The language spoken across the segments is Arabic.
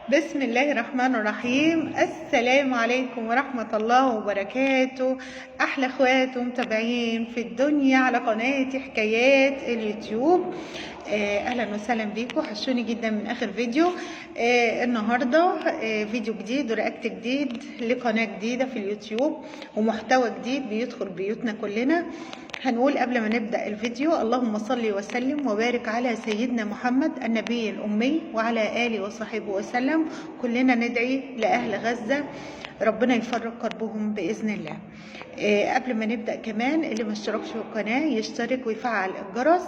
بسم الله الرحمن الرحيم. السلام عليكم ورحمة الله وبركاته. أحلى اخوات ومتابعين في الدنيا على قناة حكايات اليوتيوب. أهلا وسهلا بيكم، وحشوني جدا من آخر فيديو. النهاردة فيديو جديد ورياكت جديد لقناة جديدة في اليوتيوب ومحتوى جديد بيدخل بيوتنا كلنا. هنقول قبل ما نبدأ الفيديو: اللهم صل وسلم وبارك على سيدنا محمد النبي الأمي وعلى آله وصحبه وسلم. كلنا ندعي لأهل غزة ربنا يفرج كربهم بإذن الله. قبل ما نبدأ كمان، اللي ما اشتركش في القناة يشترك ويفعل الجرس،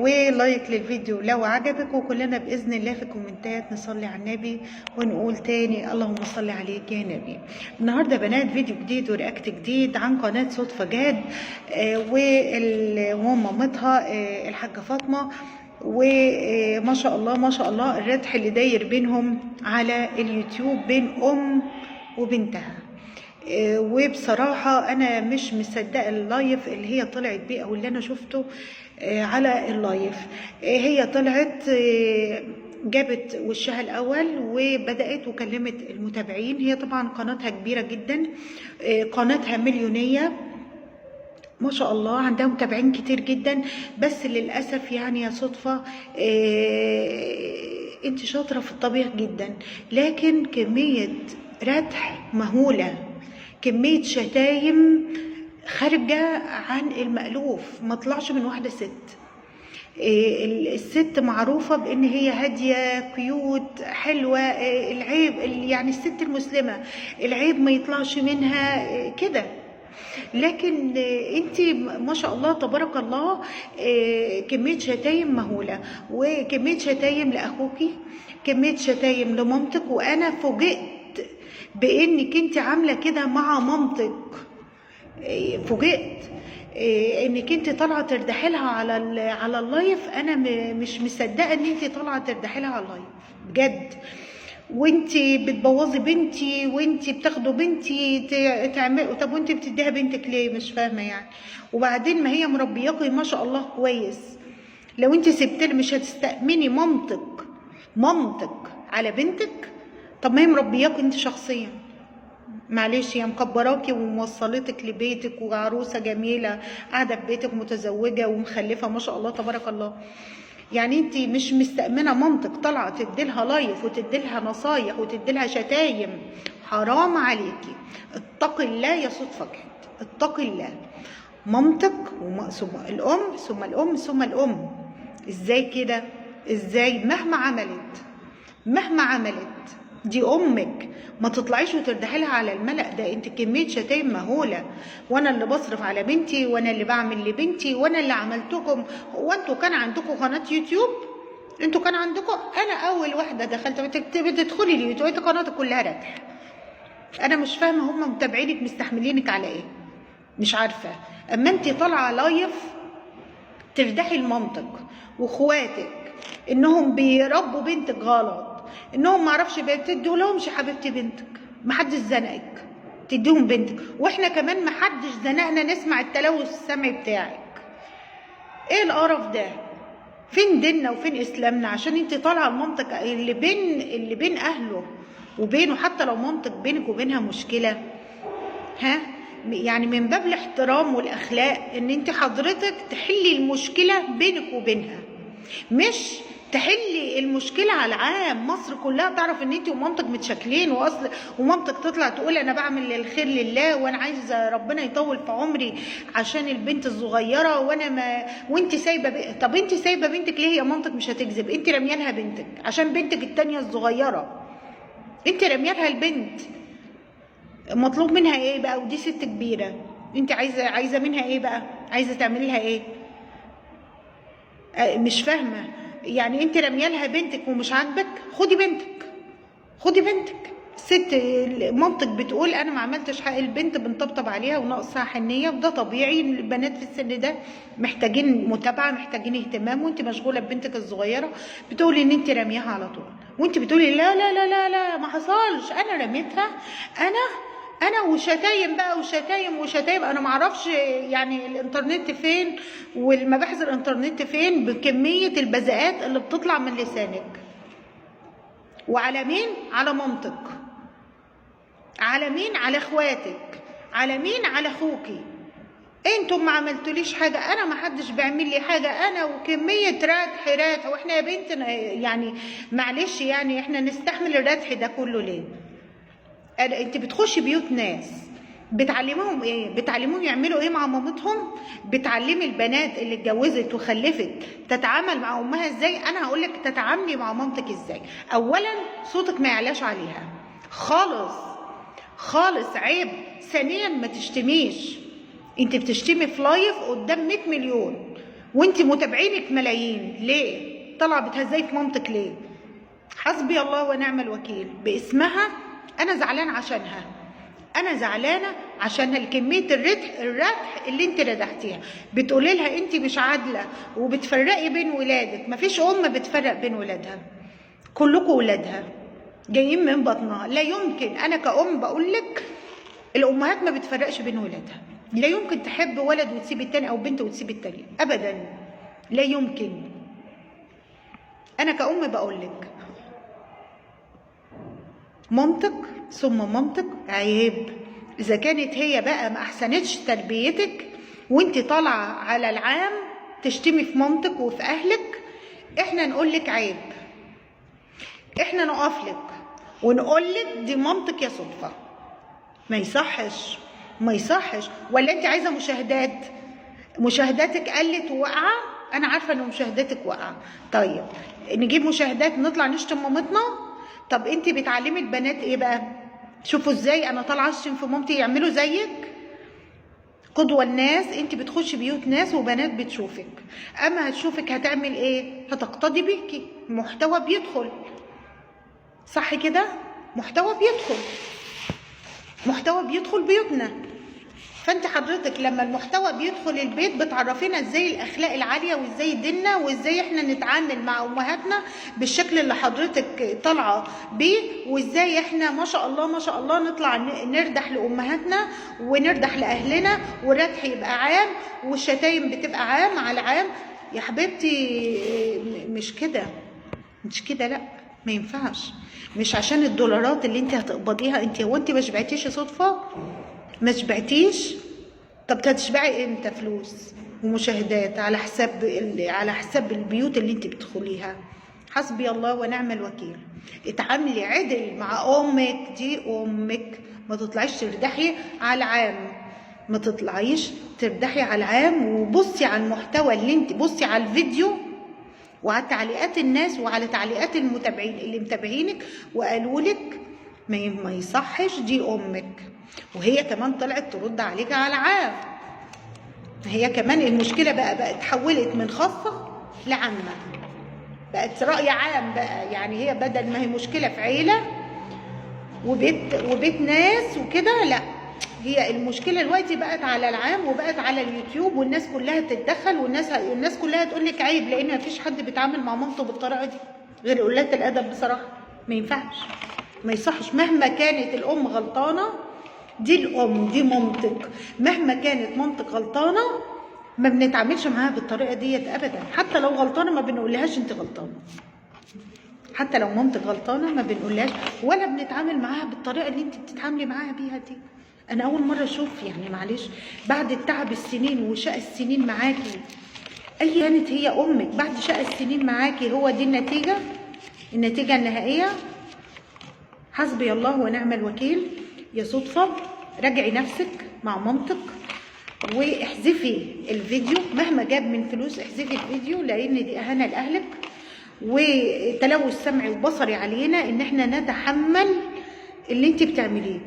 ولايك للفيديو لو عجبك، وكلنا بإذن الله في الكومنتات نصلي على النبي ونقول تاني اللهم صل عليك يا نبي. النهارده بنات فيديو جديد ورياكت جديد عن قناة صدفة جاد ومامتها الحاجة فاطمة، وما شاء الله ما شاء الله الردح اللي داير بينهم على اليوتيوب بين أم وبنتها. وبصراحة أنا مش مصدقة اللايف اللي هي طلعت بيه أو اللي أنا شفته على اللايف. هي طلعت جابت وشها الأول وبدأت وكلمت المتابعين. هي طبعا قناتها كبيرة جدا، قناتها مليونية ما شاء الله، عندها متابعين كتير جدا. بس للأسف يعني يا صدفة انت شاطرة في الطبيخ جدا، لكن كمية ردح مهولة، كمية شتايم خارجة عن المألوف ما طلعش من واحدة ست. الست معروفة بان هي هادية كيوت حلوة، العيب يعني الست المسلمة العيب ما يطلعش منها كده. لكن انت ما شاء الله تبارك الله كمية شتايم مهولة، وكمية شتايم لأخوكي، كمية شتايم لمامتك. وانا فوجئت بانك انت عاملة كده مع مامتك، فوجئت انك انت طالعه تردحي لها على اللايف. انا مش مصدقه ان انت طالعه تردحي لها على اللايف بجد، وانت بتبوظي بنتي وانت بتاخدوا بنتي تعمل. طب وانت بتديها بنتك ليه؟ مش فاهمه يعني. وبعدين ما هي مربياكي ما شاء الله كويس. لو انت سبتلها مش هتستأمني مامتك على بنتك. طب ما هي مربياكي انت شخصيا، معلش هي مكبراكي وموصلتك لبيتك وعروسه جميله قاعده في بيتك متزوجه ومخلفه ما شاء الله تبارك الله. يعني انت مش مستأمنه مامتك طالعه تديلها لايف وتديلها نصايح وتديلها شتايم؟ حرام عليكي، اتقي الله يا صدفه كده، اتقي الله. مامتك ثم الام ثم الام ثم الام، ازاي كده؟ ازاي؟ مهما عملت دي امك، ما تطلعيش وتردحي لها على الملأ ده. انت كميه شتايم مهوله، وانا اللي بصرف على بنتي، وانا اللي بعمل لبنتي، وانا اللي عملتكم. هو انتوا كان عندكم قناه يوتيوب؟ انتوا كان عندكم؟ انا اول واحده دخلت بتدخلي اليوتيوب انت قناتك كلها ردح. انا مش فاهمه هم متابعينك مستحملينك على ايه، مش عارفه. اما انت طالعه لايف تردحي لمامتك واخواتك انهم بيربوا بنتك غلط، انهم معرفش بتديهولهمش يا حبيبتي بنتك، محدش زنقك تديهم بنتك، واحنا كمان محدش زنقنا نسمع التلوث السمعي بتاعك. ايه القرف ده؟ فين ديننا وفين اسلامنا؟ عشان انت طالعه لمامتك اللي بين اهله وبينه، حتى لو مامتك بينك وبينها مشكله، ها يعني من باب الاحترام والاخلاق ان انت حضرتك تحلي المشكله بينك وبينها، مش تحلي المشكله على العام. مصر كلها تعرف ان انت ومامتك متشاكلين، ومامتك تطلع تقول انا بعمل الخير لله وانا عايزه ربنا يطول في عمري عشان البنت الصغيره، وانا ما وانت سايبه طب انت سايبه بنتك ليه؟ يا مامتك مش هتكذب، انت رميالها بنتك عشان بنتك التانيه الصغيره، انت رميالها البنت. مطلوب منها ايه بقى؟ ودي ست كبيره، انت عايزه منها ايه بقى؟ عايزه تعملي لها ايه؟ مش فاهمه. يعني انت رميالها بنتك ومش عاجبك؟ خدي بنتك. ست مامتك بتقول انا ما عملتش حق البنت، بنطبطب عليها وناقصها حنيه، وده طبيعي. البنات في السن ده محتاجين متابعه، محتاجين اهتمام، وانت مشغوله ببنتك الصغيره بتقولي ان انت رميها على طول، وانت بتقولي لا لا لا لا لا ما حصلش، انا رميتها. انا وشتايم بقى وشتايم. انا معرفش يعني الانترنت فين والمباحث الانترنت فين بكميه البذاءات اللي بتطلع من لسانك. وعلى مين؟ على مامتك. على مين؟ على اخواتك. على مين؟ على اخوكي. انتم ما عملتوليش حاجه، انا ما حدش بيعمل لي حاجه، انا وكميه ردح. واحنا يا بنت يعني معلش، يعني احنا نستحمل الردح ده كله ليه؟ انت بتخشي بيوت ناس بتعلموهم ايه؟ بتعلموهم يعملوا ايه مع مامتهم؟ بتعلمي البنات اللي اتجوزت وخلفت تتعامل مع امها ازاي؟ انا هقول لك تتعاملي مع مامتك ازاي. اولا صوتك ما يعلاش عليها خالص خالص، عيب. ثانيا ما تشتميش. انت بتشتمي في لايف قدام 100 مليون وانت متابعينك ملايين، ليه؟ طالعه بتهزقي في مامتك ليه؟ حسبي الله ونعم الوكيل. باسمها انا زعلان عشانها، انا زعلانه عشان كميه الردح اللي انت ردحتيها. بتقولي لها انت مش عادله وبتفرقي بين ولادك. مفيش ام بتفرق بين ولادها، كلكم ولادها جايين من بطنها. لا يمكن، انا كأم بقول لك الامهات ما بتفرقش بين ولادها. لا يمكن تحب ولد وتسيب التاني او بنت وتسيب التانية ابدا، لا يمكن. انا كأم بقول لك مامتك ثم مامتك عيب. اذا كانت هي بقى ما احسنتش تربيتك وانت طالعه على العام تشتمي في مامتك وفي اهلك، احنا نقول لك عيب. احنا نقف لك ونقول لك دي مامتك يا صدفه. ما يصحش، ما يصحش. ولا انت عايزه مشاهدات؟ مشاهداتك قلت وواقعه، انا عارفه ان مشاهداتك واقعه. طيب نجيب مشاهدات نطلع نشتم مامتنا؟ طب انت بتعلمي البنات ايه بقى؟ شوفوا ازاي انا طالعه اشتم في مامتي يعملوا زيك. قدوه الناس، انت بتخشي بيوت ناس وبنات بتشوفك، اما هتشوفك هتعمل ايه؟ هتقتدي بيكي. محتوى بيدخل، صح كده؟ محتوى بيدخل، محتوى بيدخل بيوتنا. فانت حضرتك لما المحتوى بيدخل البيت بتعرفينا ازاي الاخلاق العاليه وازاي ديننا وازاي احنا نتعامل مع امهاتنا بالشكل اللي حضرتك طالعه بيه، وازاي احنا ما شاء الله ما شاء الله نطلع نردح لامهاتنا ونردح لاهلنا، والردح يبقى عام والشتايم بتبقى عام على عام. يا حبيبتي مش كده، مش كده، لا ما ينفعش. مش عشان الدولارات اللي انت هتقبضيها. انت هو انت ما شبعتيش صدفه؟ ما شبعتيش؟ طب هتشبعي امتى فلوس ومشاهدات على حساب البيوت اللي انت بتدخليها؟ حسبي الله ونعم الوكيل. اتعاملي عدل مع امك، دي امك. ما تطلعيش تردحي على العام، ما تطلعيش تردحي على العام. وبصي على المحتوى اللي انت، بصي على الفيديو وعلى تعليقات الناس وعلى تعليقات المتابعين اللي متابعينك وقالوا لك ما يصحش، دي امك. وهي كمان طلعت ترد عليك على عام. هي كمان المشكله بقت اتحولت من خاصه لعامه، بقت راي عام بقى. يعني هي بدل ما هي مشكله في عيله وبيت ناس وكده، لا، هي المشكله دلوقتي بقت على العام وبقت على اليوتيوب، والناس كلها تتدخل، والناس كلها تقول لك عيب، لان مفيش حد بيتعامل مع مامته بالطريقه دي غير قلات الادب. بصراحه ما ينفعش، ما يصحش. مهما كانت الام غلطانه، دي الام، دي مامتك. مهما كانت مامتك غلطانه ما بنتعاملش معاها بالطريقه ديت ابدا. حتى لو غلطانه ما بنقولهاش انت غلطانه. حتى لو مامتك غلطانه ما بنقولهاش ولا بنتعامل معاها بالطريقه اللي انت بتتعاملي معاها بيها دي. انا اول مره اشوف، يعني معلش، بعد التعب السنين وشقى السنين معاكي، اي كانت هي امك، بعد شقى السنين معاكي هو دي النتيجه النهائيه؟ حسبي الله ونعم الوكيل. يا صدفه راجعي نفسك مع مامتك واحذفي الفيديو مهما جاب من فلوس. احذفي الفيديو لان دي اهانه لاهلك وتلوث سمعي وبصري علينا ان احنا نتحمل اللي انت بتعمليه.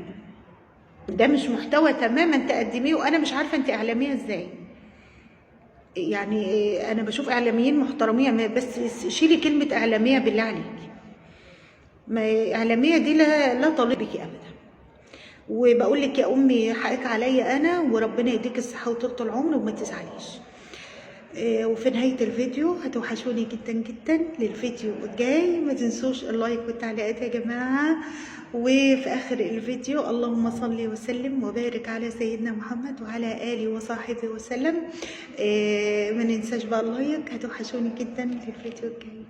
ده مش محتوى تماما تقدميه، وانا مش عارفه انت اعلاميه ازاي. يعني انا بشوف اعلاميين محترمين، بس شيلي كلمه اعلاميه بالله عليكي. ما اعلاميه دي لا طالب بيكي ابدا. وبقول لك يا امي حقك عليا انا، وربنا يديك الصحه وطول العمر وما تزعليش. وفي نهايه الفيديو هتوحشوني جدا جدا. للفيديو الجاي ما تنسوش اللايك والتعليقات يا جماعه. وفي اخر الفيديو اللهم صل وسلم وبارك على سيدنا محمد وعلى اله وصحبه وسلم. ما ننساش بقى اللايك. هتوحشوني جدا. في الفيديو الجاي.